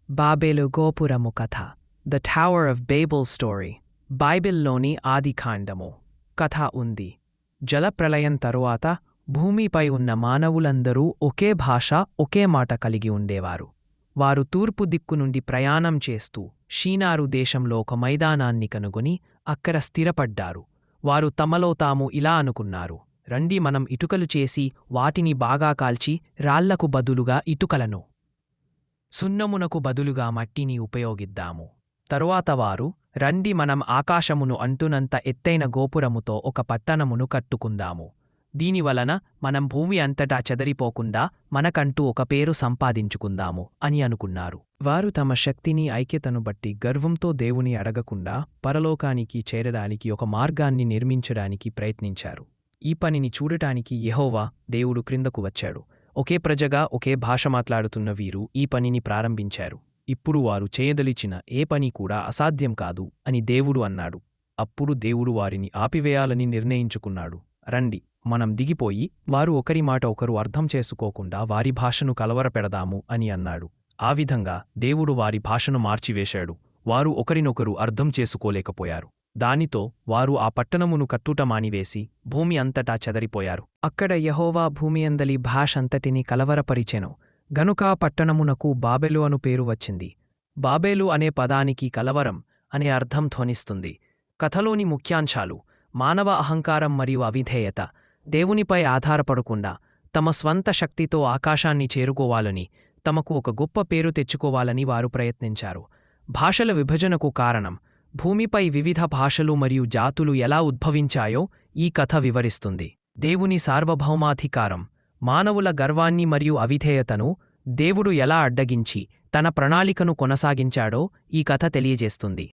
బాబెలు గోపురము కథ the tower of బేబుల్ story బైబిల్లోని ఆదికాండము కథ ఉంది. జలప్రళయం తరువాత భూమిపై ఉన్న మానవులందరూ ఒకే భాష ఒకే మాట కలిగి ఉండేవారు. వారు తూర్పు దిక్కు నుండి ప్రయాణం చేస్తూ షీనారు దేశంలో ఒక మైదానాన్ని కనుగొని అక్కడ స్థిరపడ్డారు. వారు తమలో తాము ఇలా అనుకున్నారు, రండి మనం ఇటుకలు చేసి వాటిని బాగా కాల్చి రాళ్లకు బదులుగా ఇటుకలను, సున్నమునకు బదులుగా మట్టిని ఉపయోగిద్దాము. తరువాత వారు, రండి మనం ఆకాశమును అంటునంత ఎత్తైన గోపురముతో ఒక పట్టణమును కట్టుకుందాము. దీనివలన మనం భూమి అంతటా చెదరిపోకుండా మనకంటూ ఒక పేరు సంపాదించుకుందాము అని అనుకున్నారు. వారు తమ శక్తిని ఐక్యతను బట్టి గర్వంతో దేవుని అడగకుండా పరలోకానికి చేరడానికి ఒక మార్గాన్ని నిర్మించడానికి ప్రయత్నించారు. ఈ పనిని చూడటానికి యెహోవా దేవుడు క్రిందకు వచ్చాడు. ఒకే ప్రజగా ఒకే భాష మాట్లాడుతున్న వీరు ఈ పనిని ప్రారంభించారు. ఇప్పుడు వారు చేయదలిచిన ఏ పని కూడా అసాధ్యం కాదు అని దేవుడు అన్నాడు. అప్పుడు దేవుడు వారిని ఆపివేయాలని నిర్ణయించుకున్నాడు. రండి మనం దిగిపోయి వారు ఒకరి మాట ఒకరు అర్థం చేసుకోకుండా వారి భాషను కలవరపెడదాము అని అన్నాడు. ఆ విధంగా దేవుడు వారి భాషను మార్చివేశాడు. వారు ఒకరినొకరు అర్థం చేసుకోలేకపోయారు. దానితో వారు ఆ పట్టణమును కట్టుట మానివేసి భూమి అంతటా చెదరిపోయారు. అక్కడ యెహోవా భూమియందలి భాషంతటిని కలవరపరిచెను. గనుక పట్టణమునకు బాబెలు అను పేరు వచ్చింది. బాబేలు అనే పదానికి కలవరం అనే అర్థం ధ్వనిస్తుంది. కథలోని ముఖ్యాంశాలు: మానవ అహంకారం మరియు అవిధేయత, దేవునిపై ఆధారపడకుండా తమ స్వంత శక్తితో ఆకాశాన్ని చేరుకోవాలని, తమకు ఒక గొప్ప పేరు తెచ్చుకోవాలని వారు ప్రయత్నించారు. భాషల విభజనకు కారణం: భూమిపై వివిధ భాషలు మరియు జాతులు ఎలా ఉద్భవించాయో ఈ కథ వివరిస్తుంది. దేవుని సార్వభౌమాధికారం, మానవుల గర్వాన్ని మరియు అవిధేయతను దేవుడు ఎలా అడ్డగించి తన ప్రణాళికను కొనసాగించాడో ఈ కథ తెలియజేస్తుంది.